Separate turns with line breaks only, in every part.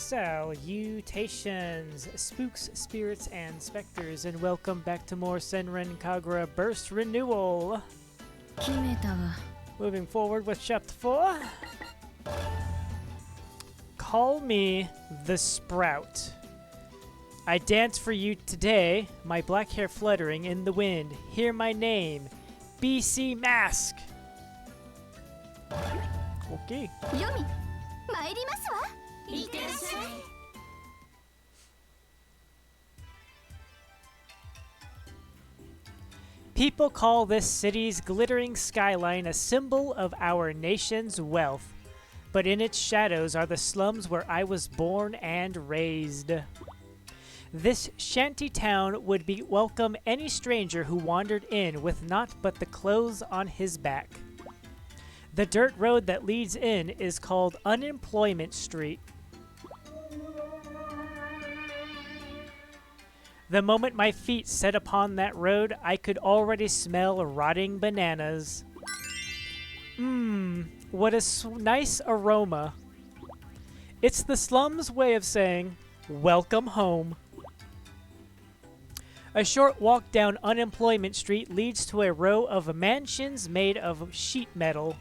Salutations, spooks, spirits, and specters, and welcome back to more Senran Kagura Burst Renewal. Moving forward with Chapter 4. Call me the Sprout. I dance for you today, my black hair fluttering in the wind. Hear my name, BC Mask. Okay.
Yomi, 参りますわ。いってらっしゃい。
People call this city's glittering skyline a symbol of our nation's wealth, but in its shadows are the slums where I was born and raised. This shanty town would welcome any stranger who wandered in with naught but the clothes on his back. The dirt road that leads in is called Unemployment Street. The moment my feet set upon that road, I could already smell rotting bananas. What a nice aroma. It's the slums' way of saying, welcome home. A short walk down Unemployment Street leads to a row of mansions made of sheet metal.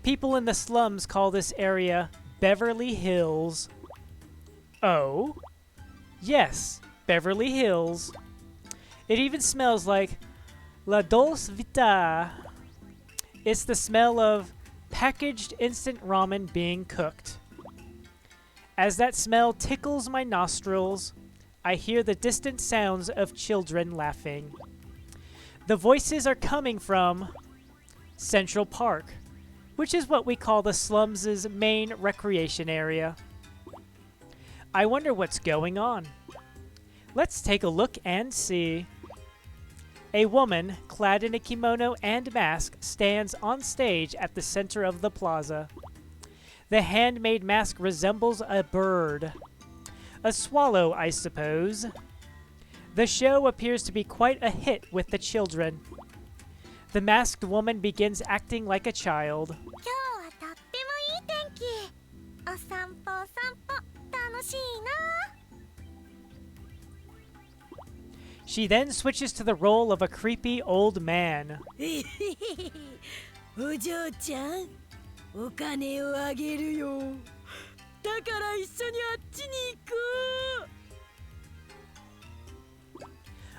People in the slums call this area Beverly Hills. Oh? Yes, Beverly Hills. It even smells like La Dolce Vita. It's the smell of packaged instant ramen being cooked. As that smell tickles my nostrils, I hear the distant sounds of children laughing. The voices are coming from Central Park, which is what we call the slums' main recreation area. I wonder what's going on. Let's take a look and see. A woman, clad in a kimono and mask, stands on stage at the center of the plaza. The handmade mask resembles a bird. A swallow, I suppose. The show appears to be quite a hit with the children. The masked woman begins acting like a child. She then switches to the role of a creepy old man.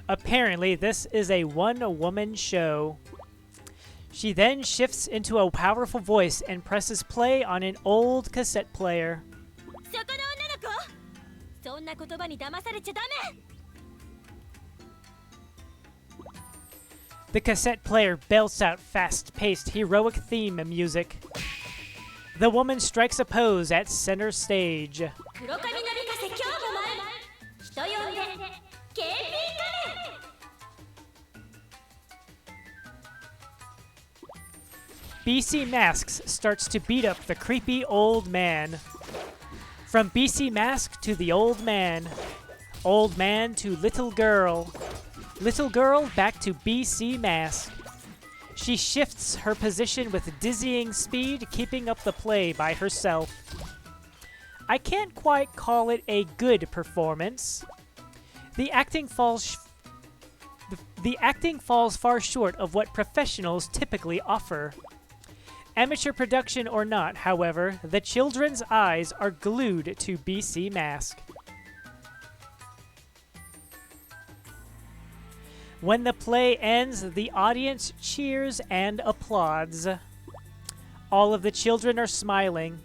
Apparently, this is a one-woman show. She then shifts into a powerful voice and presses play on an old cassette player. The cassette player belts out fast-paced heroic theme music. The woman strikes a pose at center stage. BC Masks starts to beat up the creepy old man. From BC Mask to the old man to little girl back to BC Mask. She shifts her position with dizzying speed, keeping up the play by herself. I can't quite call it a good performance. The acting falls far short of what professionals typically offer. Amateur production or not, however, the children's eyes are glued to BC Mask. When the play ends, the audience cheers and applauds. All of the children are smiling.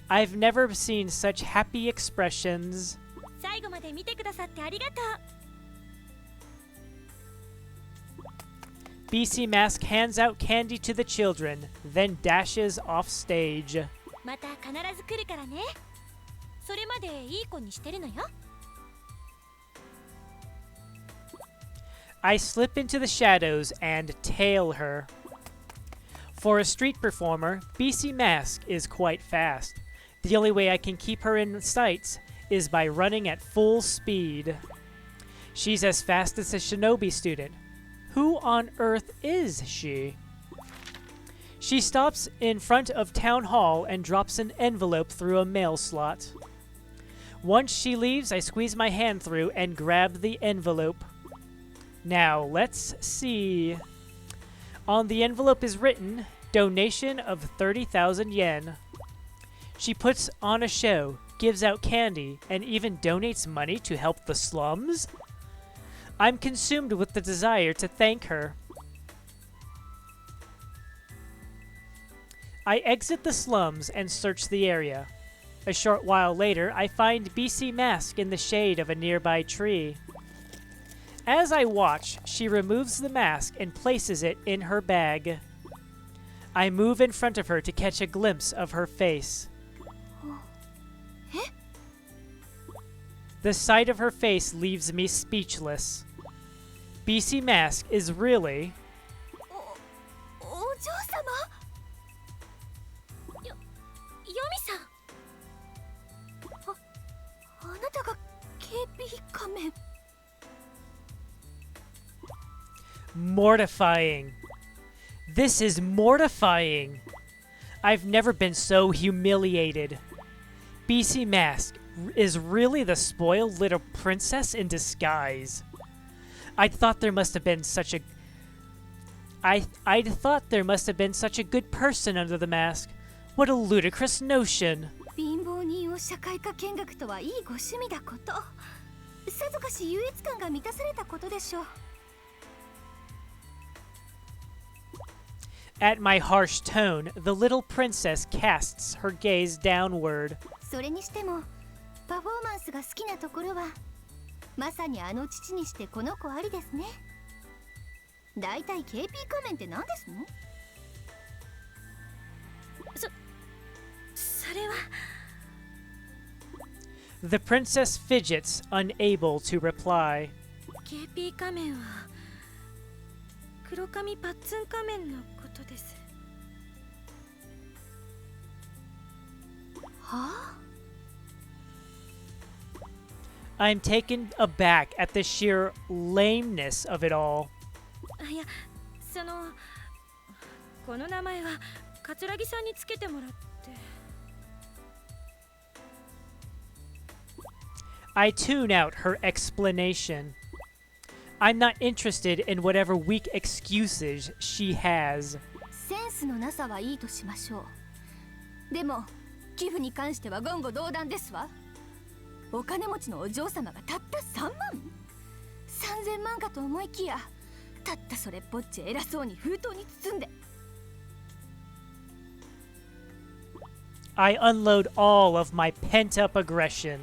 I've never seen such happy expressions. BC Mask hands out candy to the children, then dashes off stage. I slip into the shadows and tail her. For a street performer, BC Mask is quite fast. The only way I can keep her in sight is by running at full speed. She's as fast as a shinobi student. Who on earth is she? She stops in front of Town Hall and drops an envelope through a mail slot. Once she leaves, I squeeze my hand through and grab the envelope. Now, let's see. On the envelope is written, donation of 30,000 yen. She puts on a show, gives out candy, and even donates money to help the slums? I'm consumed with the desire to thank her. I exit the slums and search the area. A short while later, I find BC Mask in the shade of a nearby tree. As I watch, she removes the mask and places it in her bag. I move in front of her to catch a glimpse of her face. The sight of her face leaves me speechless. BC Mask is really...
お嬢様よヨミさんあなたが KP 仮面
Mortifying. This is mortifying. I've never been so humiliated. BC Mask is really the spoiled little princess in disguise. I'd thought there must have been such a good person under the mask. What a ludicrous notion.
貧乏人を社会科見学とはいいご趣味だこと。さぞかし優越感が満たされたことでしょう。
At my harsh tone, the little princess casts her gaze downward.
それにしてもパフォーマンスが好きなところはまさにあの父にしてこの子ありですね。だいたい KP 仮面って何ですの？それは
The princess fidgets, unable to reply.
KP 仮面は黒髪パッツン仮面のことです。はあ？
I'm taken aback at the sheer lameness of it all.
いや、この名前は桂木さんにつけてもらって。
I tune out her explanation. I'm not interested in whatever weak excuses she has.
センスのなさはいいとしましょう。でも寄付に関しては言語道断ですわ。お金持ちのお嬢様がたった3万 ?3000 万かと思いきや、たったそれっぽっち偉そうに封筒に包んで。
I unload all of my pent-up aggression.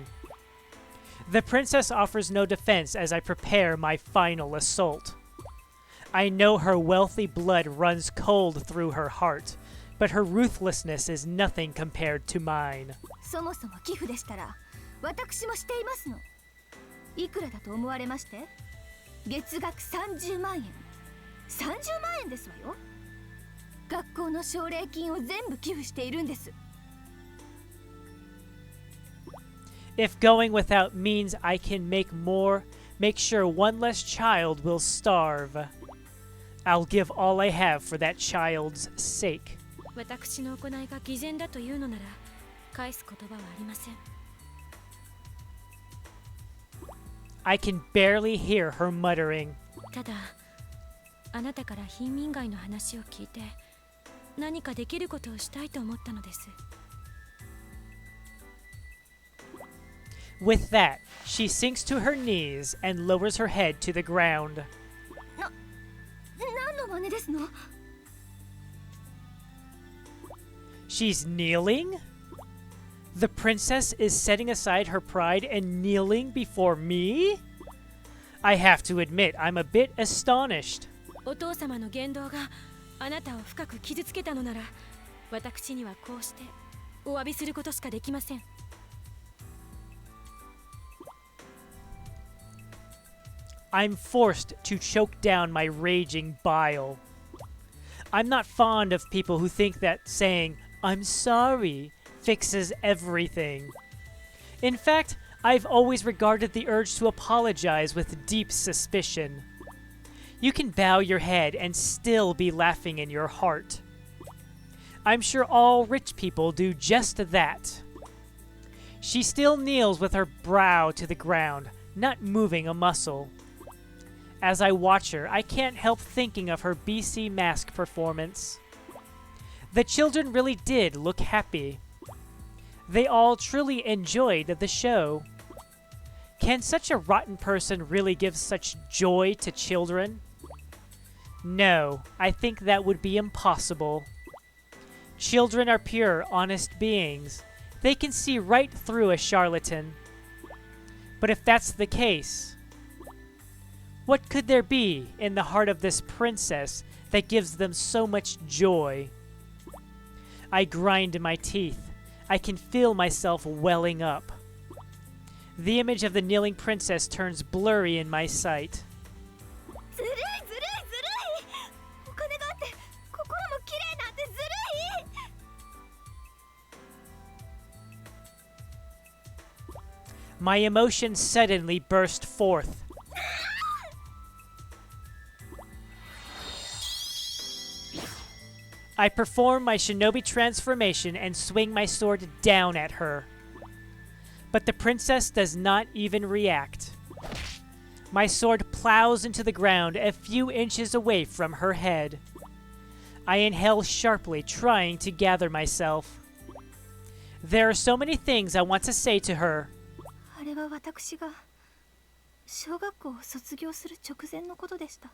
The princess offers no defense as I prepare my final assault. I know her wealthy blood runs cold through her heart, but her ruthlessness is nothing compared to mine.
そもそも寄付でしたら私もしていますの。いくらだと思われまして？月額30万円。30万円ですわよ。学校の奨励金を全部寄付しているんです。
If going without means I can make sure one less child will starve, I'll give all I have for that child's sake.
私の行いが偽善だというのなら返す言葉はありません。
I can barely hear her muttering.
ただ、あなたから貧民街の話を聞いて何かできることをしたいと思ったのです。
With that, she sinks to her knees and lowers her head to the ground.
何の真似ですの？
She's kneeling? The princess is setting aside her pride and kneeling before me? I have to admit, I'm a bit astonished.
お父様の言動があなたを深く傷つけたのなら、私にはこうしてお詫びすることしかできません。
I'm forced to choke down my raging bile. I'm not fond of people who think that saying, "I'm sorry," fixes everything. In fact, I've always regarded the urge to apologize with deep suspicion. You can bow your head and still be laughing in your heart. I'm sure all rich people do just that. She still kneels with her brow to the ground, not moving a muscle. As I watch her, I can't help thinking of her BC mask performance. The children really did look happy. They all truly enjoyed the show. Can such a rotten person really give such joy to children? No, I think that would be impossible. Children are pure, honest beings. They can see right through a charlatan. But if that's the case, what could there be in the heart of this princess that gives them so much joy? I grind my teeth. I can feel myself welling up. The image of the kneeling princess turns blurry in my sight. My emotions suddenly burst forth. I perform my shinobi transformation and swing my sword down at her. But the princess does not even react. My sword plows into the ground a few inches away from her head. I inhale sharply, trying to gather myself. There are so many things I want to say to her.
あれは私が小学校を卒業する直前のことでした。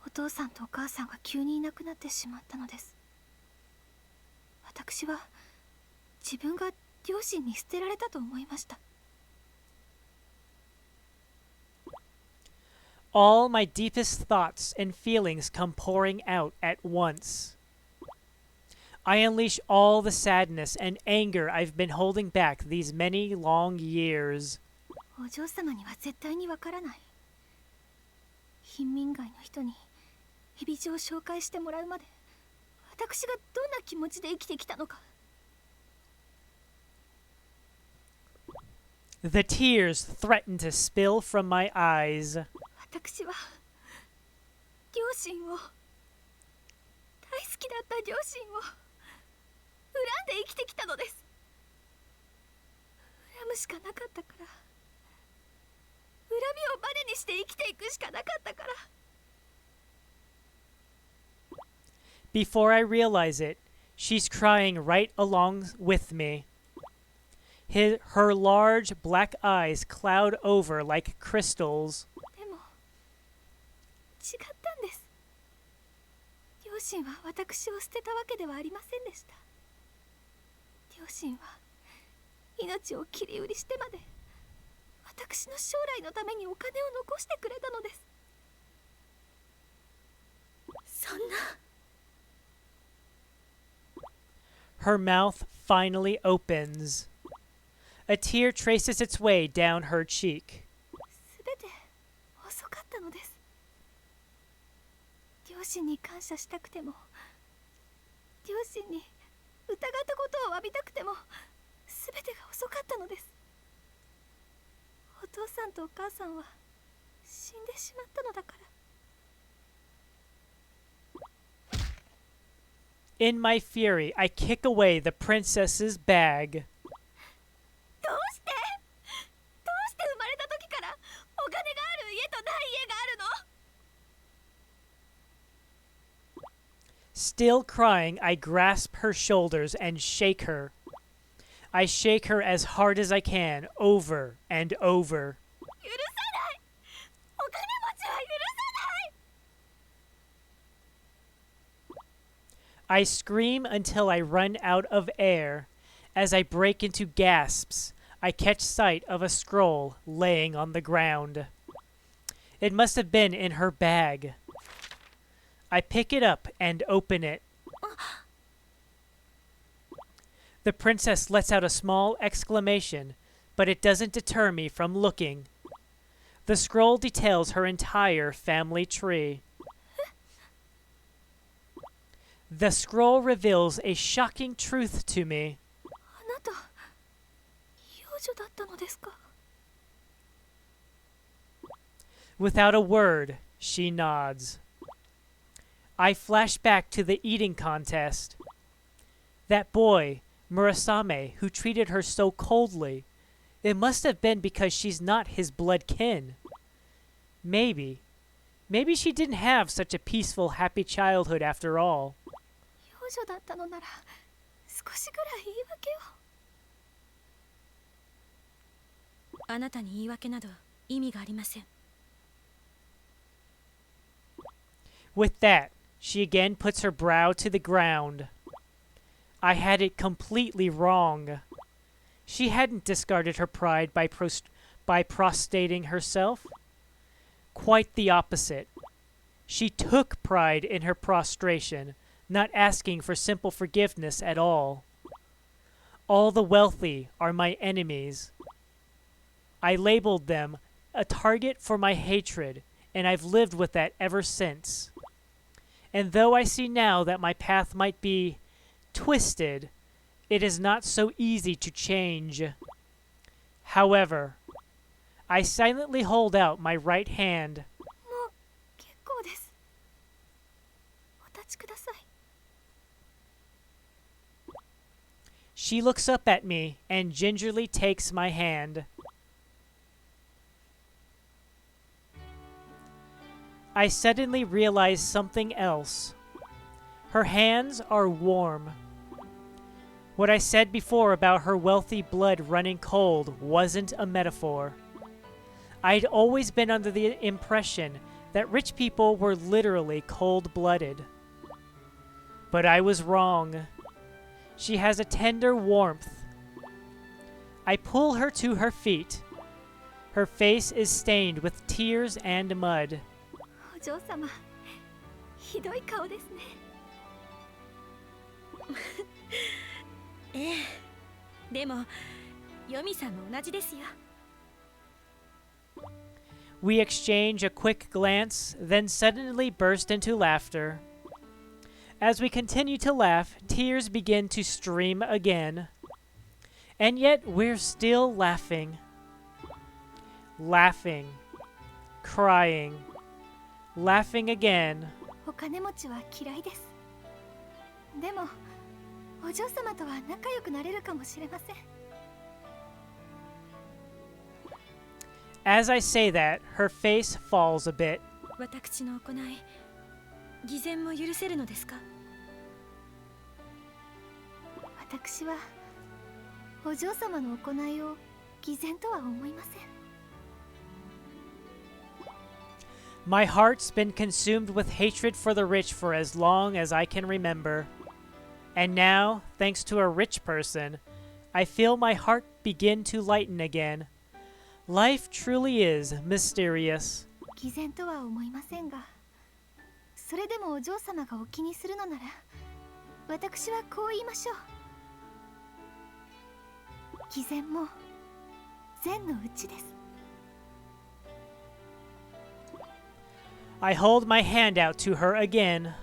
お父さんとお母さんが急にいなくなってしまったのです。私は自分が両親に捨てられたと思いました。
All my deepest thoughts and feelings come pouring out at once. I unleash all the sadness and anger I've been holding back these many long years.
お嬢様には絶対にわからない。貧民街の人にヘビ状を紹介してもらうまで、私がどんな気持ちで生きてきたのか。
The tears threaten to spill from my eyes.
私は両親を、大好きだった両親を恨んで生きてきたのです。恨むしかなかったから、恨みをバネにして生きていくしかなかったから。
Before I realize it, she's crying right along with me. Her large black eyes cloud over like crystals.
でも違ったんです。両親は私を捨てたわけではありませんでした。両親は命を切り売りしてまで私の将来のためにお金を残してくれたのです。そんな。
Her mouth finally opens. A tear traces its way down her cheek.
すべて遅かったのです。両親に感謝したくても、両親に疑ったことを詫びたくても、すべてが遅かったのです。お父さんとお母さんは死んでしまったのだから。
In my fury, I kick away the princess's bag.
どうして生まれた時からお金がある家とない家があるの？
Still crying, I grasp her shoulders and shake her. I shake her as hard as I can, over and over.
許さない！お金持ちは許さない！
I scream until I run out of air. As I break into gasps, I catch sight of a scroll laying on the ground. It must have been in her bag. I pick it up and open it. The princess lets out a small exclamation, but it doesn't deter me from looking. The scroll details her entire family tree. The scroll reveals a shocking truth to me.
あなた、幼女だったのですか?
Without a word, she nods. I flash back to the eating contest. That boy, Murasame, who treated her so coldly. It must have been because she's not his blood kin. Maybe she didn't have such a peaceful, happy childhood after all.
幼女だったのなら少しぐらい言い訳を。あなたに言い訳など意味がありません。
With that, she again puts her brow to the ground. I had it completely wrong. She hadn't discarded her pride by prostrating herself. Quite the opposite. She took pride in her prostration, not asking for simple forgiveness at all. All the wealthy are my enemies. I labeled them a target for my hatred, and I've lived with that ever since. And though I see now that my path might be twisted, it is not so easy to change. However, I silently hold out my right hand.
もう結構です。お立ちください。
She looks up at me and gingerly takes my hand. I suddenly realize something else. Her hands are warm. What I said before about her wealthy blood running cold wasn't a metaphor. I'd always been under the impression that rich people were literally cold-blooded. But I was wrong. She has a tender warmth. I pull her to her feet. Her face is stained with tears and mud.
お嬢様、ひどい顔ですね。ええ、でも、ヨミさんも同じですよ。
We exchange a quick glance, then suddenly burst into laughter. As we continue to laugh, tears begin to stream again. And yet we're still laughing. Laughing. Crying. Laughing again.
お金持ちは嫌いです。でも、お嬢様とは仲良くなれるかもしれません。
As I say that, her face falls a bit.
私の行い、偽善も許せるのですか？私はお嬢様の行いを偽善とは思いません。
My heart's been consumed with hatred for the rich for as long as I can remember. And now, thanks to a rich person, I feel my heart begin to lighten again. Life truly is mysterious.
偽善とは思いませんが、それでもお嬢様がお気にするのなら、私はこう言いましょう。偽善も善のうちです。
I hold my hand out to her again.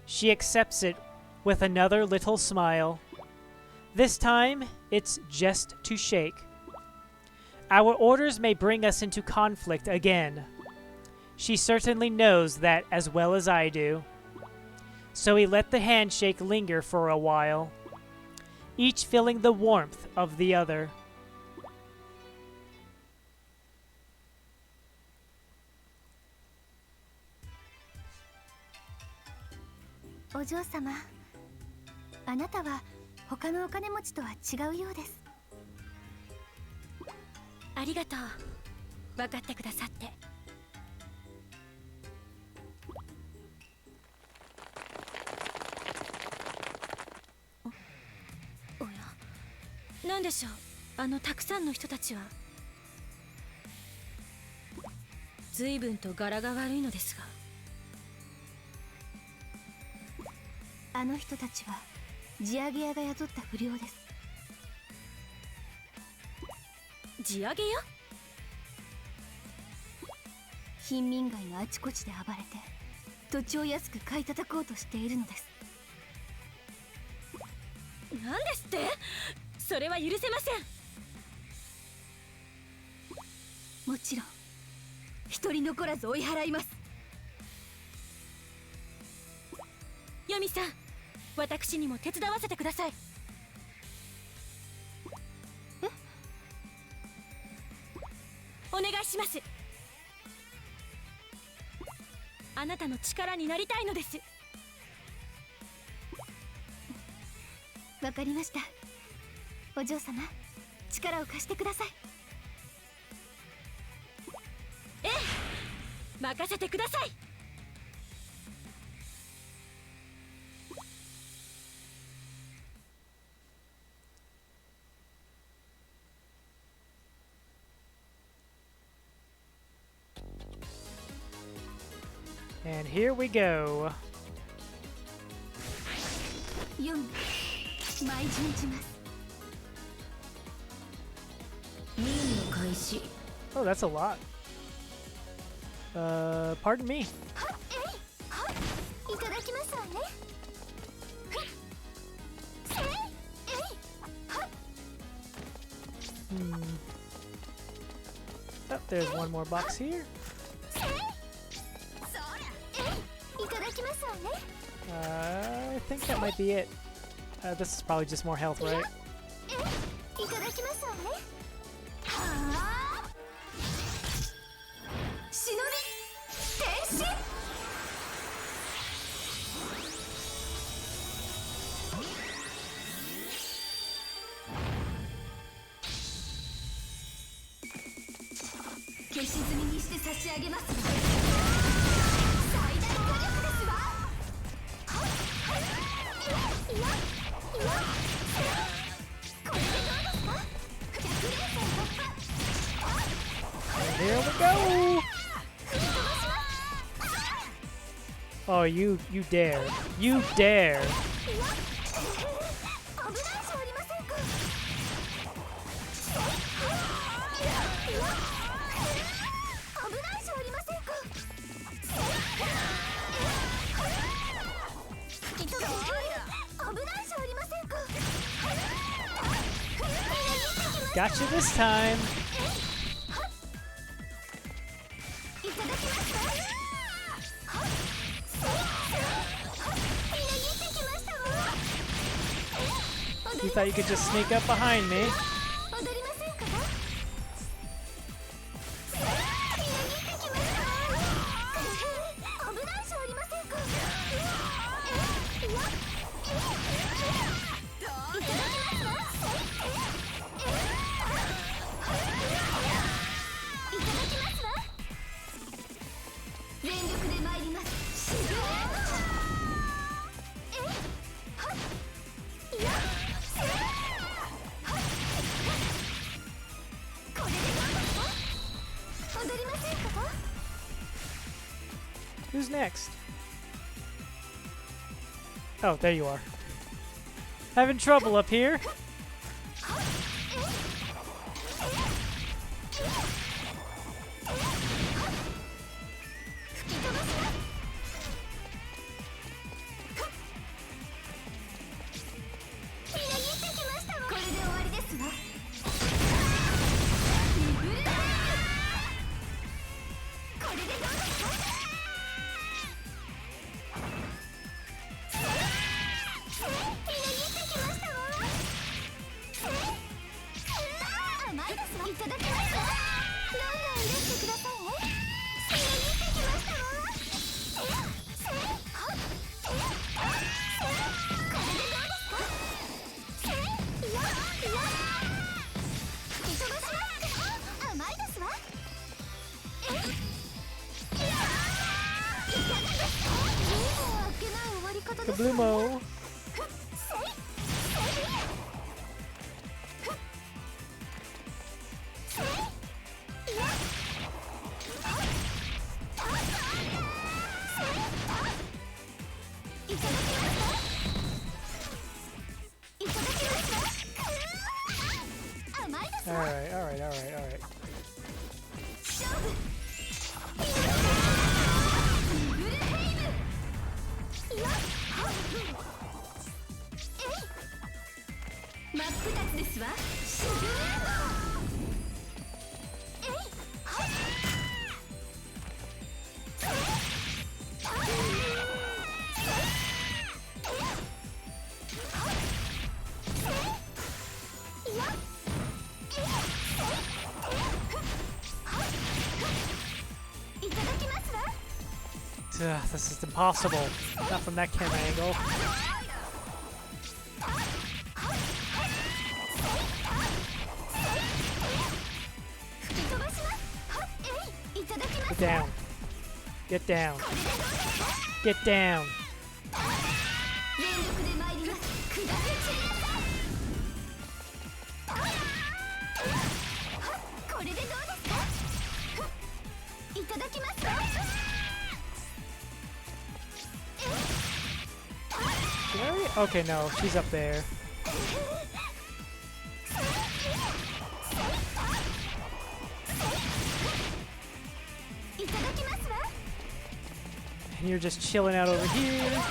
She accepts it with another little smile. This time, it's just to shake. Our orders may bring us into conflict again. She certainly knows that as well as I do. So we let the handshake linger for a while, each feeling the warmth of the other.
お嬢様、あなたは他のお金持ちとは違うようです。ありがとう。分かってくださって。おや、なんでしょう、あのたくさんの人たちは。随分と柄が悪いのですが。あの人たちは地上げ屋が雇った不良です。地上げ屋？貧民街のあちこちで暴れて土地を安く買い叩こうとしているのです。なんですって？それは許せません。もちろん一人残らず追い払います。ヨミさん、私にも手伝わせてください。願いします。あなたの力になりたいのです。わかりました。お嬢様、力を貸してください。ええ、任せてください。
And here we go.
4、舞順じます。任務開始。
Oh, that's a lot. Pardon me.
はっ、えい、はっ、いただきますわね。ふっ、せい、えい、はっ。
Oh, there's one more box here. I think that might be it. This is probably just more health, right? Here we go! Oh, you dare. You dare! Gotcha this time! You thought you could just sneak up behind me. Who's next? Oh, there you are. Having trouble up here? Kablumo. Alright. Ugh, this is impossible. Not from that camera angle. Get down. Get down. Get down. Okay, no, she's up there. And you're just chilling out over here.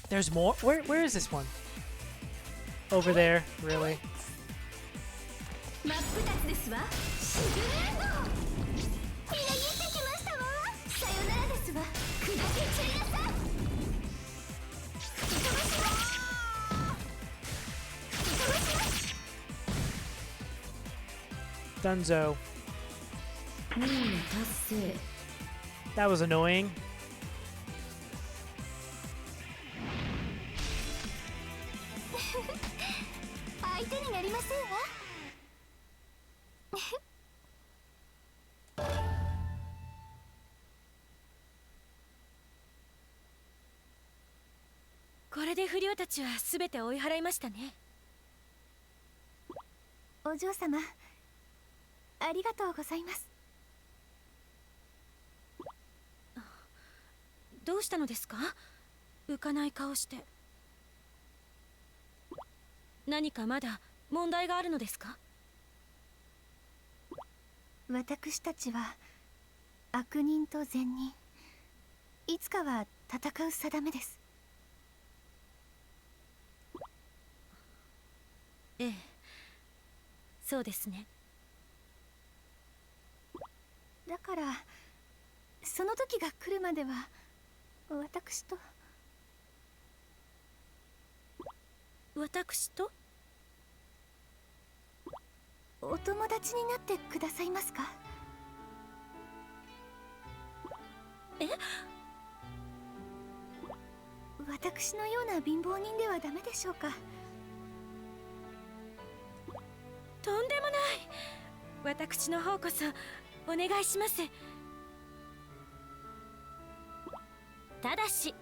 There's more? Where is this one? Over there, really? Dunzo. That was annoying.
お嬢様、ありがとうございます。
どうしたのですか？浮かない顔して。何かまだ問題があるのですか？
私たちは悪人と善人、いつかは戦う定めです。
ええ、そうですね。
だからその時が来るまでは私とお友達になってくださいますか？
え？
私のような貧乏人ではダメでしょうか？
とんでもない。私の方こそお願いします。ただし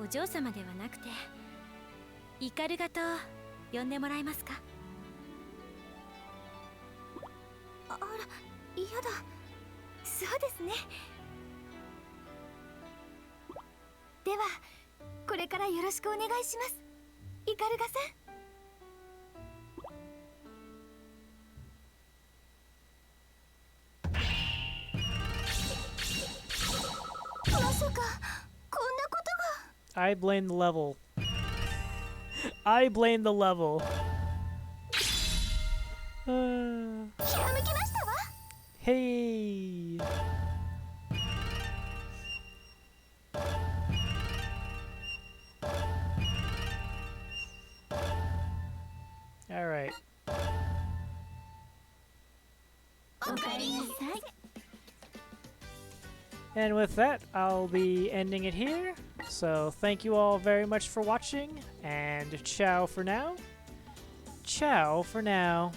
お嬢様ではなくてイカルガと呼んでもらえますか？
あら、嫌だ。そうですね。ではこれからよろしくお願いします、イカルガさん。まさかこんなことが。
I blame the level. I blame the level.
ひらめきましたわ。
Hey. All right.
おかえりなさい。
And with that, I'll be ending it here. So thank you all very much for watching, and ciao for now. Ciao for now.